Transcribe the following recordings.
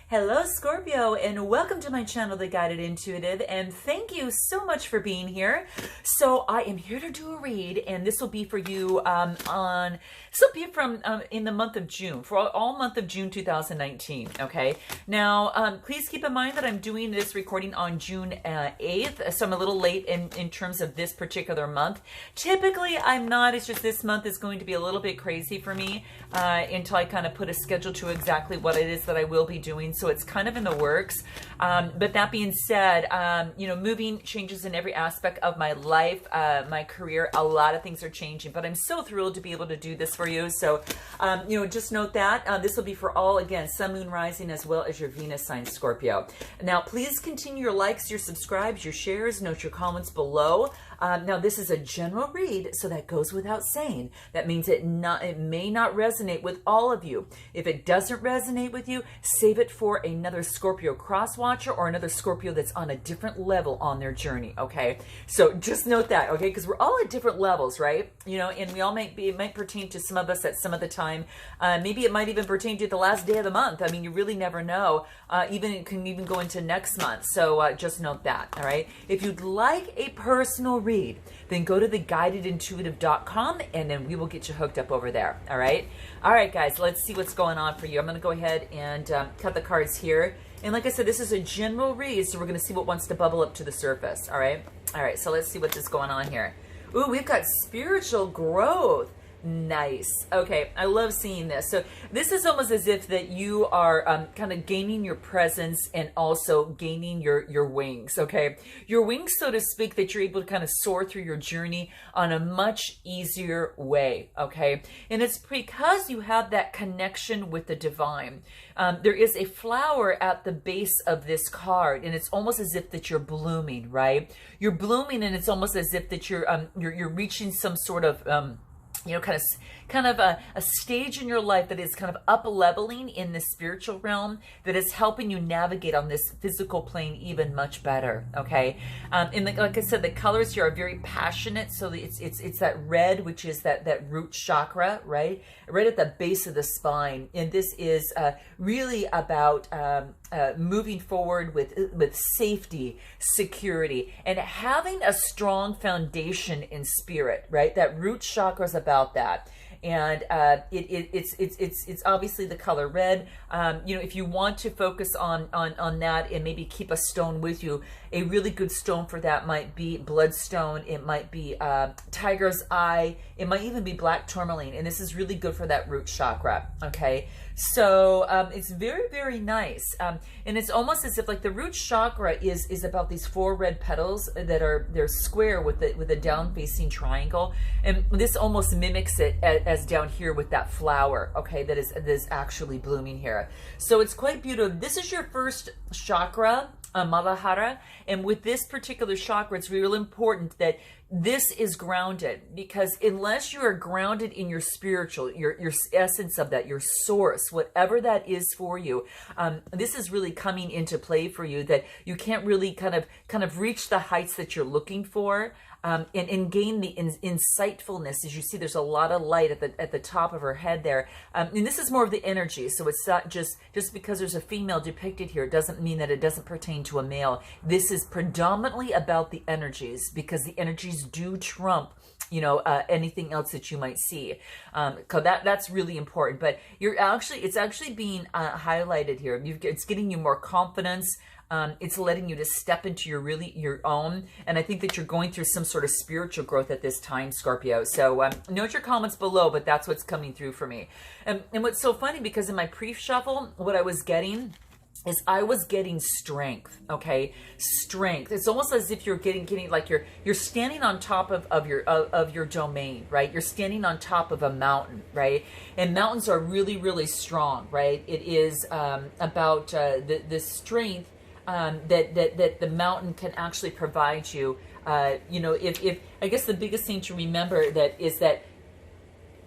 Hello Scorpio, and welcome to my channel, The Guided Intuitive, and thank you so much for being here. So I am here to do a read, and this will be for you from in the month of June, for all month of June 2019, okay? Now, please keep in mind that I'm doing this recording on June 8th, so I'm a little late in terms of this particular month. Typically, I'm not, it's just this month is going to be a little bit crazy for me until I kind of put a schedule to exactly what it is that I will be doing. So it's kind of in the works. But that being said, moving changes in every aspect of my life, my career. A lot of things are changing, but I'm so thrilled to be able to do this for you. So, just note that this will be for all, again, Sun, Moon, Rising, as well as your Venus sign, Scorpio. Now, please continue your likes, your subscribes, your shares, note your comments below. Now, this is a general read, so that goes without saying. That means it may not resonate with all of you. If it doesn't resonate with you, save it for another Scorpio cross-watcher or another Scorpio that's on a different level on their journey, okay? So just note that, okay? Because we're all at different levels, right? And we all it might pertain to some of us at some of the time. Maybe it might even pertain to the last day of the month. I mean, you really never know. It can even go into next month. So just note that, all right? If you'd like a personal read, then go to theguidedintuitive.com and then we will get you hooked up over there. All right. All right, guys, let's see what's going on for you. I'm going to go ahead and cut the cards here. And like I said, this is a general read, so we're going to see what wants to bubble up to the surface. All right. All right. So let's see what's going on here. Ooh, we've got spiritual growth. Nice. Okay, I love seeing this. So this is almost as if that you are kind of gaining your presence and also gaining your wings, okay? Your wings, so to speak, that you're able to kind of soar through your journey on a much easier way, okay? And it's because you have that connection with the divine. There is a flower at the base of this card, and it's almost as if that you're blooming, right? You're blooming, and it's almost as if that you're reaching some sort of kind of a stage in your life that is kind of up-leveling in the spiritual realm, that is helping you navigate on this physical plane even much better, okay? And like I said, the colors here are very passionate, so it's that red, which is that root chakra, right? Right at the base of the spine. And this is really about moving forward with safety, security, and having a strong foundation in spirit, right? That root chakra is about that. And it's obviously the color red. If you want to focus on that and maybe keep a stone with you, a really good stone for that might be bloodstone. It might be tiger's eye. It might even be black tourmaline. And this is really good for that root chakra. Okay, so it's very, very nice. And it's almost as if like the root chakra is about these 4 red petals that they're square with a down facing triangle, and this almost mimics it as down here with that flower, okay, that is actually blooming here. So it's quite beautiful. This is your first chakra, Malahara, and with this particular chakra, it's real important that this is grounded, because unless you are grounded in your spiritual, your essence of that, your source, whatever that is for you, this is really coming into play for you, that you can't really kind of reach the heights that you're looking for. And gain the insightfulness. As you see, there's a lot of light at the top of her head there. And this is more of the energy. So it's not just because there's a female depicted here, it doesn't mean that it doesn't pertain to a male. This is predominantly about the energies, because the energies do trump anything else that you might see. That's really important. But it's actually being highlighted here. It's getting you more confidence. It's letting you to step into your own. And I think that you're going through some sort of spiritual growth at this time, Scorpio. So note your comments below, but that's what's coming through for me. And what's so funny, because in my pre-shuffle, what I was getting is I was getting strength, okay? Strength. It's almost as if you're getting like you're standing on top of your domain, right? You're standing on top of a mountain, right? And mountains are really, really strong, right? It is about the strength that the mountain can actually provide you. If I guess the biggest thing to remember is that,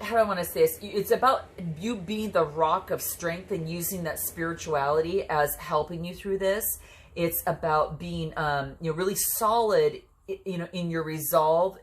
how do I want to say this? It's about you being the rock of strength and using that spirituality as helping you through this. It's about being, really solid, in your resolve.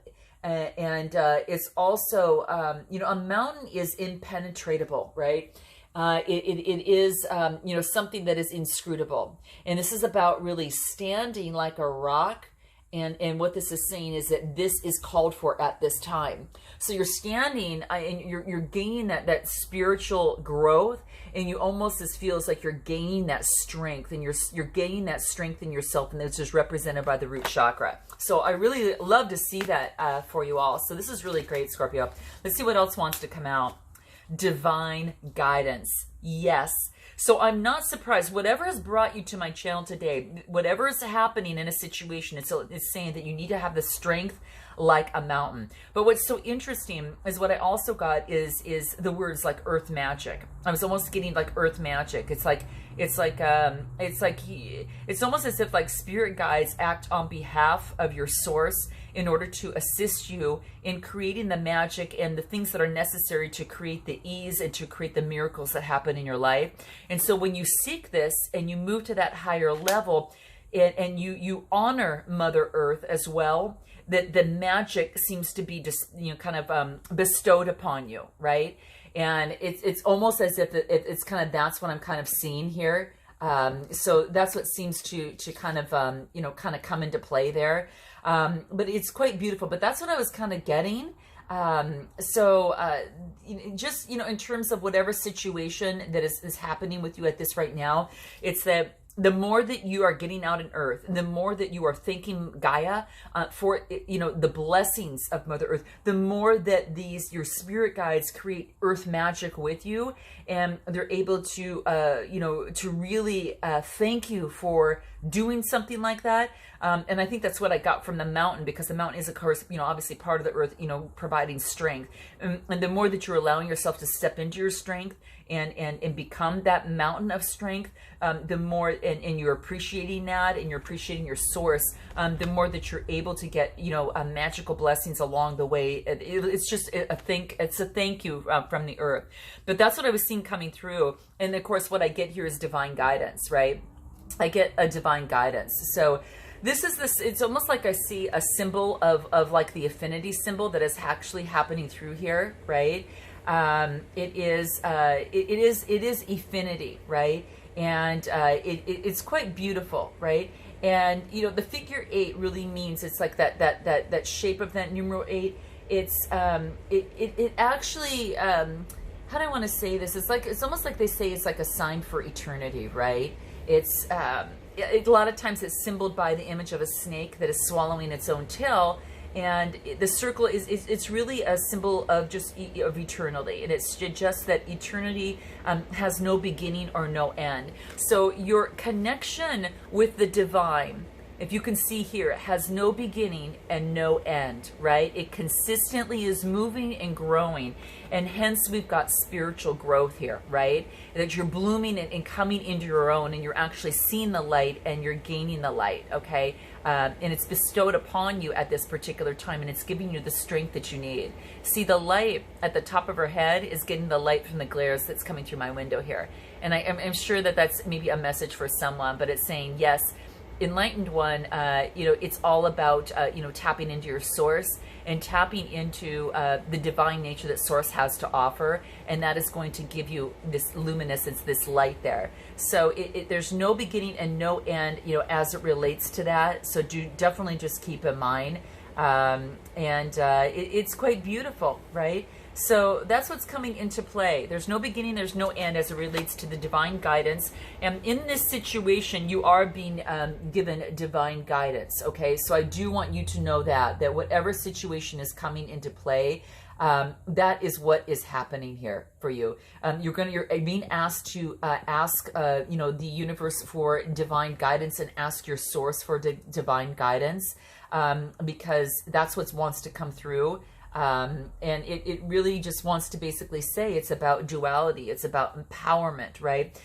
And it's also, a mountain is impenetrable, right? It is, you know, something that is inscrutable. And this is about really standing like a rock. And what this is saying is that this is called for at this time. So you're standing and you're gaining that spiritual growth, and you almost, this feels like you're gaining that strength, and you're gaining that strength in yourself, and this is represented by the root chakra. So I really love to see that for you all. So this is really great, Scorpio. Let's see what else wants to come out. Divine guidance. Yes. So I'm not surprised. Whatever has brought you to my channel today, whatever is happening in a situation, it's saying that you need to have the strength like a mountain. But what's so interesting is what I also got is the words like earth magic. I was almost getting like earth magic. It's almost as if like spirit guides act on behalf of your source in order to assist you in creating the magic and the things that are necessary to create the ease and to create the miracles that happen in your life. And so when you seek this and you move to that higher level, and you honor Mother Earth as well, that the magic seems to be just, you know, kind of bestowed upon you, right? And it's almost as if it's kind of, that's what I'm kind of seeing here. So that's what seems to kind of, you know, kind of come into play there. But it's quite beautiful, but that's what I was kind of getting. Just, you know, in terms of whatever situation that is happening with you at this right now, it's that the more that you are getting out in earth, the more that you are thanking Gaia for, you know, the blessings of Mother Earth, the more that your spirit guides create earth magic with you, and they're able to, you know, to really thank you for doing something like that. And I think that's what I got from the mountain, because the mountain is, of course, you know, obviously part of the earth, you know, providing strength. And the more that you're allowing yourself to step into your strength and become that mountain of strength, the more, and you're appreciating that, and you're appreciating your source, the more that you're able to get, you know, magical blessings along the way. It's just a thank you from the earth. But that's what I was seeing coming through. And of course, what I get here is divine guidance, right? I get a divine guidance. So this is it's almost like I see a symbol of like the affinity symbol that is actually happening through here, right? It is affinity, right? And it's quite beautiful, right? And you know, the figure 8 really means, it's like that shape of that numeral 8. It's it actually, how do I want to say this? It's almost like they say it's like a sign for eternity, right? It's a lot of times it's symbolized by the image of a snake that is swallowing its own tail, and the circle it's really a symbol of just of eternity, and it's just that eternity has no beginning or no end. So your connection with the divine, if you can see here, it has no beginning and no end, right? It consistently is moving and growing, and hence we've got spiritual growth here, right? That you're blooming and coming into your own, and you're actually seeing the light and you're gaining the light, okay? And it's bestowed upon you at this particular time, and it's giving you the strength that you need. See, the light at the top of her head is getting the light from the glares that's coming through my window here. And I'm sure that that's maybe a message for someone, but it's saying, yes, enlightened one, you know, it's all about, you know, tapping into your source and tapping into the divine nature that source has to offer, and that is going to give you this luminescence, this light there. So there's no beginning and no end, you know, as it relates to that. So do definitely just keep in mind, it's quite beautiful, right? So that's what's coming into play. There's no beginning, there's no end as it relates to the divine guidance. And in this situation, you are being given divine guidance, okay? So I do want you to know that whatever situation is coming into play, that is what is happening here for you. You're being asked to ask, you know, the universe for divine guidance, and ask your source for divine guidance, because that's what wants to come through. And it really just wants to basically say it's about duality. It's about empowerment, right?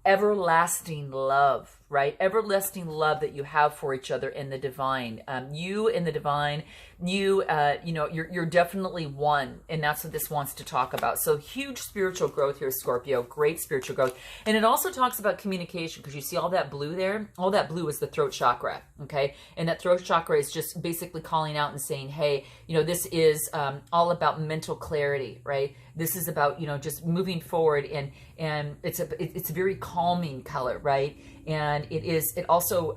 everlasting love, right? Everlasting love that you have for each other in the divine. You in the divine, you know, you're definitely one, and that's what this wants to talk about. So huge spiritual growth here, Scorpio. Great spiritual growth, and it also talks about communication, because you see all that blue there. All that blue is the throat chakra, okay? And that throat chakra is just basically calling out and saying, hey, you know, this is all about mental clarity, right? This is about, you know, just moving forward, and it's a very calming color, right? And it also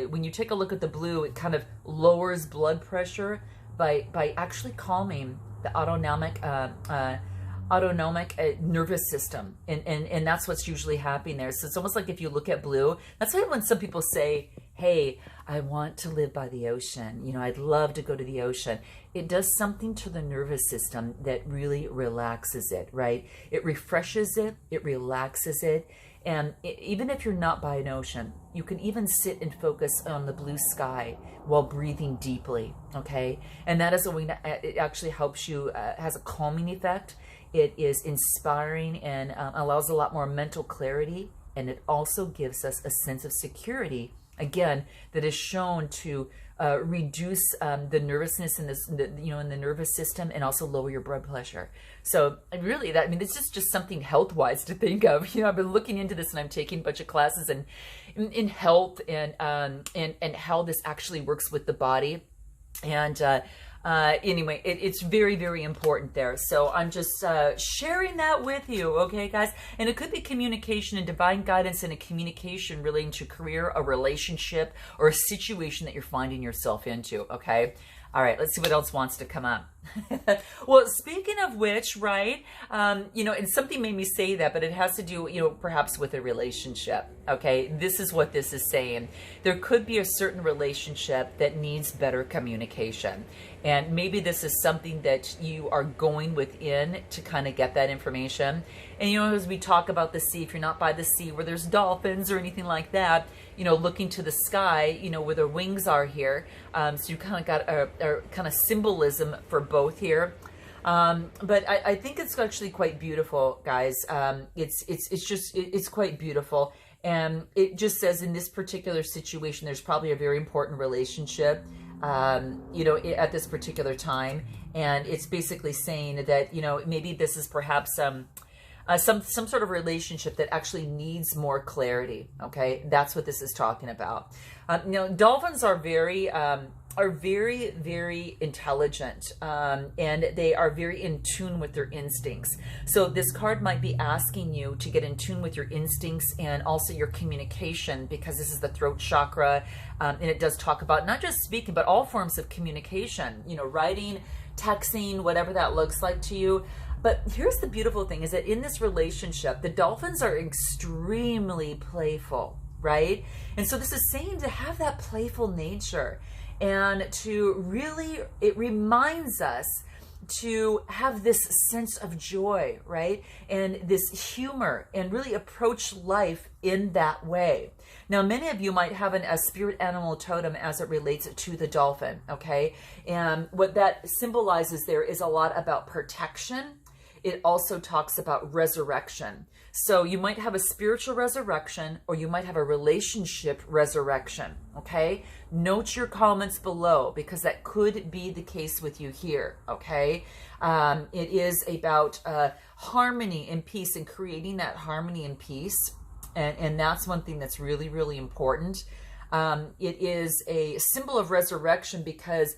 when you take a look at the blue, it kind of lowers blood pressure by actually calming the autonomic nervous system, and that's what's usually happening there. So it's almost like if you look at blue, that's why when some people say, hey, I want to live by the ocean, you know, I'd love to go to the ocean, it does something to the nervous system that really relaxes it, right? It refreshes it, it relaxes it. And even if you're not by an ocean, you can even sit and focus on the blue sky while breathing deeply, okay? And that is a way that it actually helps you, has a calming effect. It is inspiring and allows a lot more mental clarity. And it also gives us a sense of security, again, that is shown to reduce the nervousness in in the nervous system, and also lower your blood pressure. So really, I mean, this is just something health-wise to think of. You know, I've been looking into this, and I'm taking a bunch of classes in health and how this actually works with the body. And anyway, it's very, very important there. So I'm just sharing that with you, okay, guys? And it could be communication and divine guidance, and a communication relating to career, a relationship, or a situation that you're finding yourself into, okay? All right, let's see what else wants to come up. Well, speaking of which, right, you know, and something made me say that, but it has to do, you know, perhaps with a relationship, okay? This is what this is saying. There could be a certain relationship that needs better communication. And maybe this is something that you are going within to kind of get that information. And, you know, as we talk about the sea, if you're not by the sea where there's dolphins or anything like that, you know, looking to the sky, you know, where their wings are here. So you kind of got a kind of symbolism for both here. But I think it's actually quite beautiful, guys. It's quite beautiful. And it just says in this particular situation, there's probably a very important relationship, you know, at this particular time. And it's basically saying that, you know, maybe this is perhaps some sort of relationship that actually needs more clarity. Okay, that's what this is talking about. You know, dolphins are very, very intelligent, and they are very in tune with their instincts. So this card might be asking you to get in tune with your instincts and also your communication, because this is the throat chakra, and it does talk about not just speaking, but all forms of communication. You know, writing, texting, whatever that looks like to you. But here's the beautiful thing, is that in this relationship, the dolphins are extremely playful, right? And so this is saying to have that playful nature, and to really, it reminds us to have this sense of joy, right? And this humor, and really approach life in that way. Now, many of you might have a spirit animal totem as it relates to the dolphin, okay? And what that symbolizes there is a lot about protection. It also talks about resurrection. So you might have a spiritual resurrection, or you might have a relationship resurrection, okay? Note your comments below, because that could be the case with you here, okay? It is about harmony and peace, and creating that harmony and peace. And that's one thing that's really, really important. It is a symbol of resurrection, because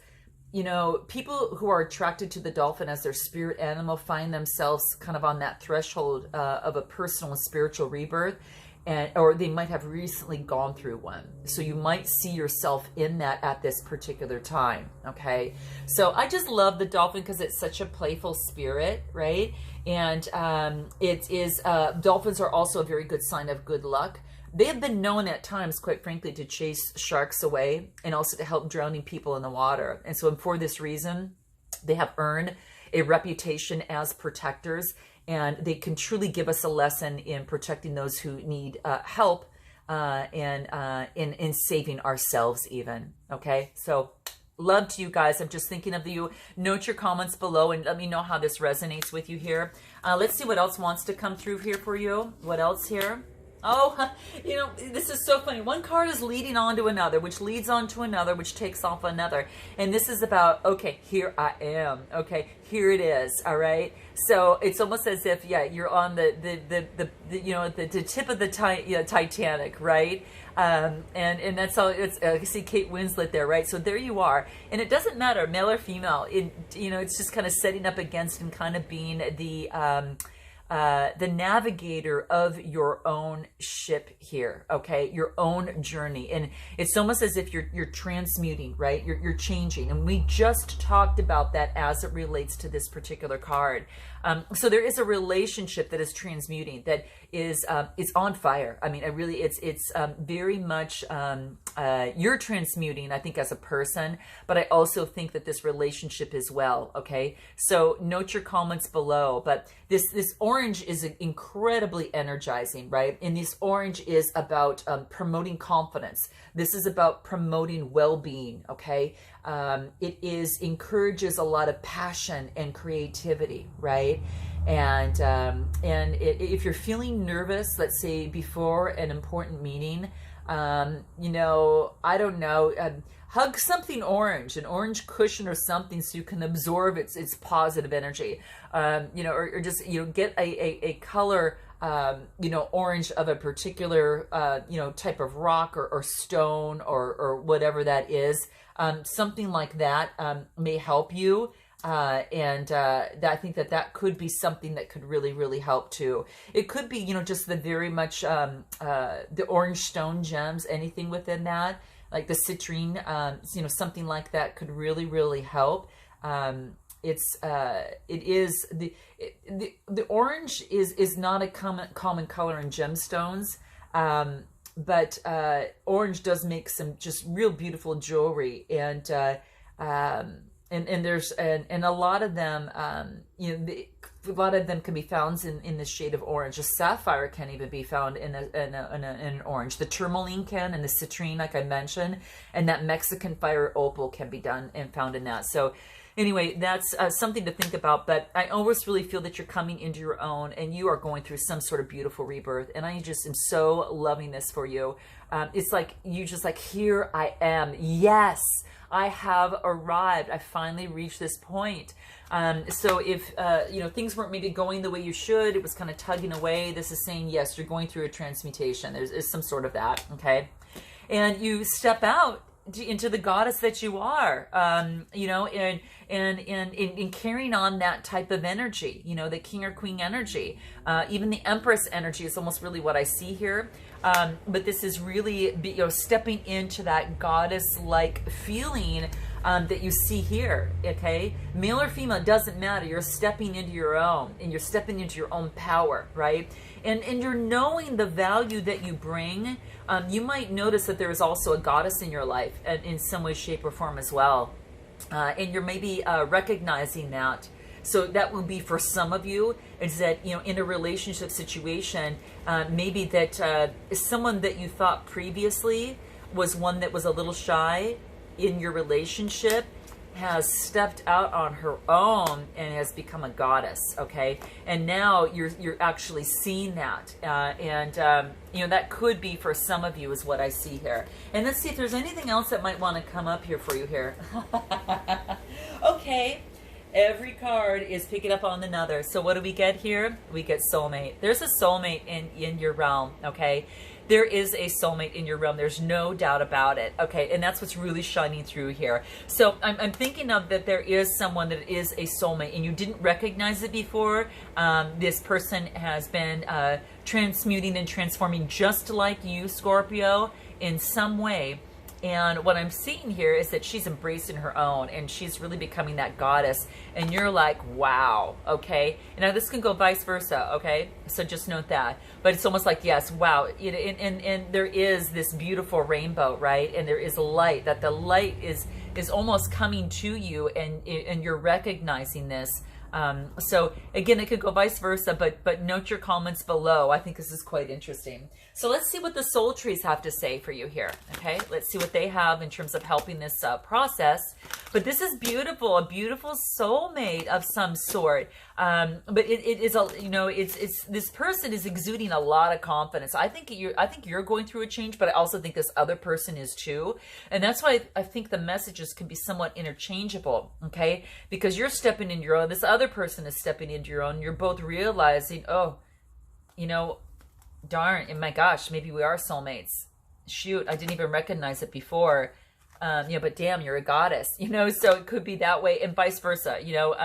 you know, people who are attracted to the dolphin as their spirit animal find themselves kind of on that threshold of a personal and spiritual rebirth, or they might have recently gone through one. So you might see yourself in that at this particular time, okay? So I just love the dolphin because it's such a playful spirit, right? And dolphins are also a very good sign of good luck. They have been known at times, quite frankly, to chase sharks away, and also to help drowning people in the water. And so for this reason, they have earned a reputation as protectors, and they can truly give us a lesson in protecting those who need help, and in saving ourselves even. Okay, so Love to you guys. I'm just thinking of you. Note your comments below and let me know how this resonates with you here. Let's see what else wants to come through here for you. What else here? Oh, you know, this is so funny. One card is leading on to another, which leads on to another, which takes off another. And this is about, okay, here I am. Okay, here it is. All right. So it's almost as if, yeah, you're on the you know, the tip of the Titanic, right? And that's all. It's I see Kate Winslet there, right? So there you are, and it doesn't matter, male or female. You know, it's just kind of setting up against and kind of being the navigator of your own ship here, okay? Your own journey. And it's almost as if you're transmuting, right? You're changing. And we just talked about that as it relates to this particular card. So there is a relationship that is transmuting, that is on fire. I mean, it's very much you're transmuting, I think, as a person, but I also think that this relationship as well. Okay, so note your comments below. But this orange is incredibly energizing, right? And this orange is about promoting confidence. This is about promoting well-being. Okay, it encourages a lot of passion and creativity, right? And if you're feeling nervous, let's say before an important meeting, you know, I don't know, hug something orange, an orange cushion or something, so you can absorb its positive energy. You know, or just, you know, get a color, you know, orange of a particular, you know, type of rock or stone or whatever that is. Something like that may help you. I think that could be something that could really, really help too. It could be, you know, just the very much, the orange stone gems, anything within that, like the citrine, you know, something like that could really, really help. It is the orange is not a common color in gemstones. But orange does make some just real beautiful jewelry, and there's a lot of them, you know, a lot of them can be found in the shade of orange. A sapphire can even be found in an orange. The tourmaline can, and the citrine, like I mentioned, and that Mexican fire opal can be done and found in that. So anyway, that's something to think about. But I always really feel that you're coming into your own, and you are going through some sort of beautiful rebirth. And I just am so loving this for you. It's like you just like, here I am. Yes, I have arrived. I finally reached this point. So if, you know, things weren't maybe going the way you should, it was kind of tugging away. This is saying, yes, you're going through a transmutation. There's some sort of that. Okay. And you step out into the goddess that you are, you know, and carrying on that type of energy, you know, the king or queen energy, even the empress energy is almost really what I see here. But this is really, you know, stepping into that goddess-like feeling that you see here. Okay, male or female, doesn't matter. You're stepping into your own, and you're stepping into your own power, right? And you're knowing the value that you bring. You might notice that there is also a goddess in your life, in some way, shape, or form as well. And you're maybe recognizing that. So that will be for some of you, is that, you know, in a relationship situation, maybe that someone that you thought previously was one that was a little shy in your relationship has stepped out on her own and has become a goddess. Okay, and now you're actually seeing that, you know, that could be for some of you is what I see here. And let's see if there's anything else that might want to come up here for you here. Okay, every card is picking up on another. So what do we get here? We get soulmate. There's a soulmate in your realm. Okay, there is a soulmate in your realm. There's no doubt about it. Okay, and that's what's really shining through here. So I'm thinking of that there is someone that is a soulmate, and you didn't recognize it before. This person has been transmuting and transforming just like you, Scorpio, in some way. And what I'm seeing here is that she's embracing her own, and she's really becoming that goddess. And you're like, wow, okay? And now this can go vice versa, okay? So just note that. But it's almost like, yes, wow. And there is this beautiful rainbow, right? And there is light, that the light is almost coming to you, and you're recognizing this. So again, it could go vice versa, but note your comments below. I think this is quite interesting. So let's see what the soul trees have to say for you here. Okay, let's see what they have in terms of helping this process. But this is beautiful, a beautiful soulmate of some sort. But it is a, you know, it's this person is exuding a lot of confidence. I think you're going through a change, but I also think this other person is too. And that's why I think the messages can be somewhat interchangeable, okay? Because you're stepping into your own, this other person is stepping into your own. You're both realizing, oh, you know, darn, and my gosh, maybe we are soulmates. Shoot, I didn't even recognize it before. You know, but damn, you're a goddess, you know, so it could be that way, and vice versa, you know,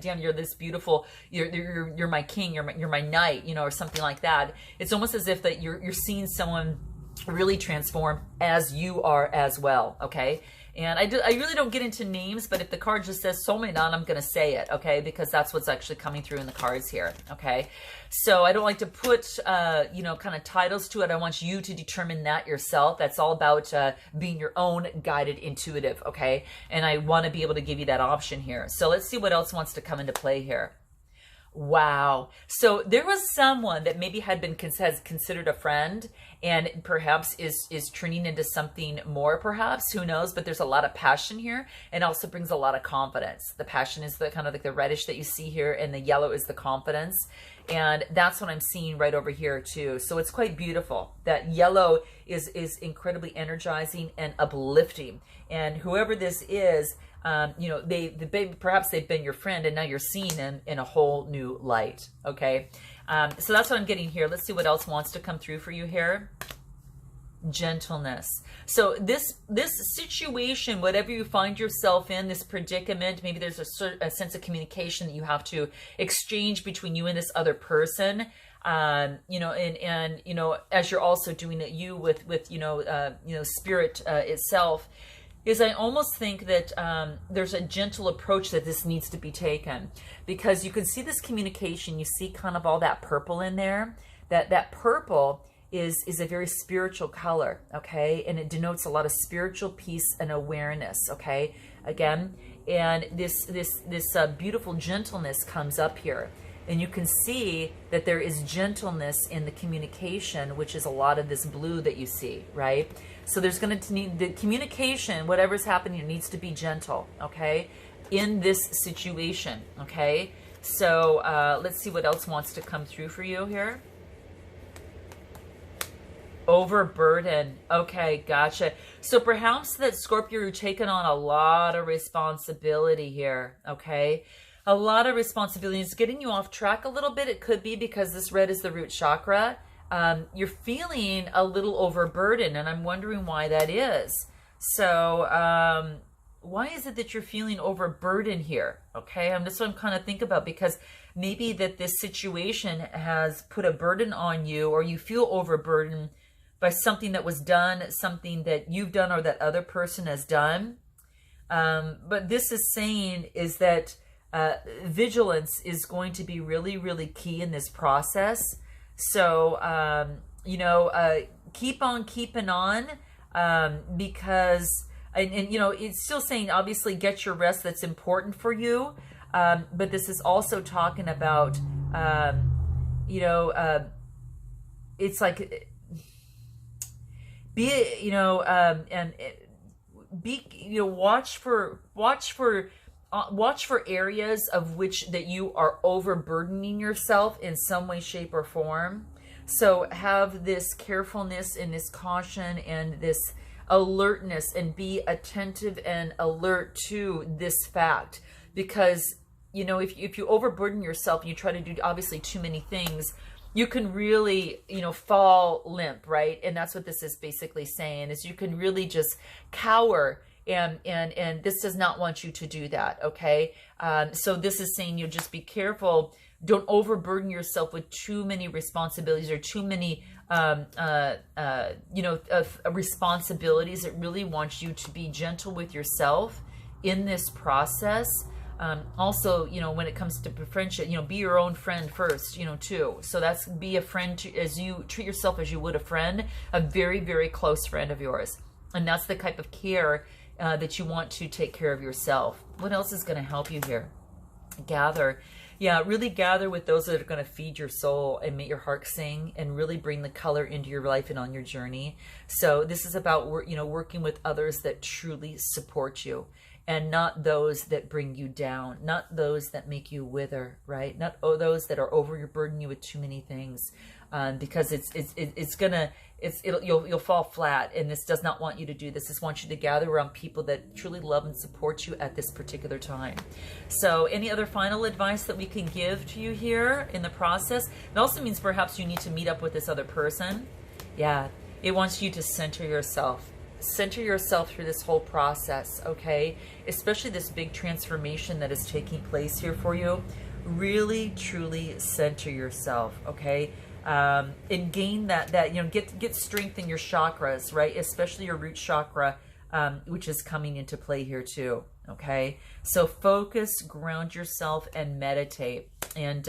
damn, you're this beautiful, you're my king, you're my knight, you know, or something like that. It's almost as if that you're seeing someone really transform as you are as well, okay? And I really don't get into names, but if the card just says soulmate on, I'm going to say it, okay? Because that's what's actually coming through in the cards here, okay? So I don't like to put, you know, kind of titles to it. I want you to determine that yourself. That's all about being your own guided intuitive, okay? And I want to be able to give you that option here. So let's see what else wants to come into play here. Wow. So there was someone that maybe had been considered a friend and perhaps is turning into something more, perhaps, who knows, but there's a lot of passion here and also brings a lot of confidence. The passion is the kind of like the reddish that you see here, and the yellow is the confidence. And that's what I'm seeing right over here too. So it's quite beautiful. That yellow is incredibly energizing and uplifting. And whoever this is, you know, perhaps they've been your friend, and now you're seeing them in a whole new light. Okay. So that's what I'm getting here. Let's see what else wants to come through for you here. Gentleness. So this situation, whatever you find yourself in, this predicament, maybe there's a sense of communication that you have to exchange between you and this other person. You know, and you know, as you're also doing it, you with you know, spirit itself. Is I almost think that there's a gentle approach that this needs to be taken, because you can see this communication. You see kind of all that purple in there. That purple is a very spiritual color, okay? And it denotes a lot of spiritual peace and awareness, okay? Again, and this beautiful gentleness comes up here. And you can see that there is gentleness in the communication, which is a lot of this blue that you see, right? So there's going to need the communication, whatever's happening, needs to be gentle, okay, in this situation, okay? So let's see what else wants to come through for you here. Overburden. Okay, gotcha. So perhaps that Scorpio, you're taking on a lot of responsibility here, okay? A lot of responsibility. It's getting you off track a little bit. It could be because this red is the root chakra. You're feeling a little overburdened, and I'm wondering why that is. So why is it that you're feeling overburdened here? Okay, that's what I'm kind of thinking about, because maybe that this situation has put a burden on you, or you feel overburdened by something that was done, something that you've done or that other person has done. But this is saying is that vigilance is going to be really, really key in this process. So, you know, keep on keeping on, because, and, you know, it's still saying, obviously, get your rest. That's important for you. But this is also talking about, you know, it's like, be, you know, and be, you know, watch for areas of which that you are overburdening yourself in some way, shape, or form. So have this carefulness and this caution and this alertness, and be attentive and alert to this fact. Because, you know, if you overburden yourself and you try to do obviously too many things, you can really, you know, fall limp, right? And that's what this is basically saying, is you can really just cower. And this does not want you to do that, okay? So this is saying you just be careful. Don't overburden yourself with too many responsibilities or too many, you know, responsibilities. It really wants you to be gentle with yourself in this process. Also, you know, when it comes to friendship, you know, be your own friend first, you know, too. So that's, be a friend to, as you treat yourself as you would a friend, a very, very close friend of yours. And that's the type of care that you want to take care of yourself. What else is going to help you here? Gather. Yeah, really gather with those that are going to feed your soul and make your heart sing and really bring the color into your life and on your journey. So this is about, working with others that truly support you, and not those that bring you down, not those that make you wither, right? Not those that are overburden you with too many things, because you'll fall flat. And this does not want you to do this. This wants you to gather around people that truly love and support you at this particular time. So any other final advice that we can give to you here in the process? It also means perhaps you need to meet up with this other person. Yeah, it wants you to center yourself. Center yourself through this whole process, okay? Especially this big transformation that is taking place here for you. Really, truly center yourself, okay? And gain that get strength in your chakras, right? Especially your root chakra, which is coming into play here too, okay? So focus, ground yourself, and meditate, and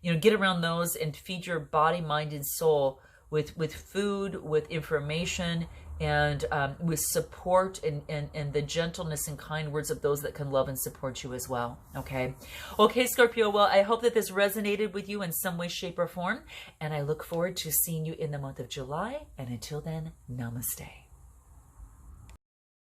get around those and feed your body, mind, and soul with food, with information, and with support, and the gentleness and kind words of those that can love and support you as well. Okay, Scorpio, well, I hope that this resonated with you in some way, shape, or form, and I look forward to seeing you in the month of July. And until then, namaste.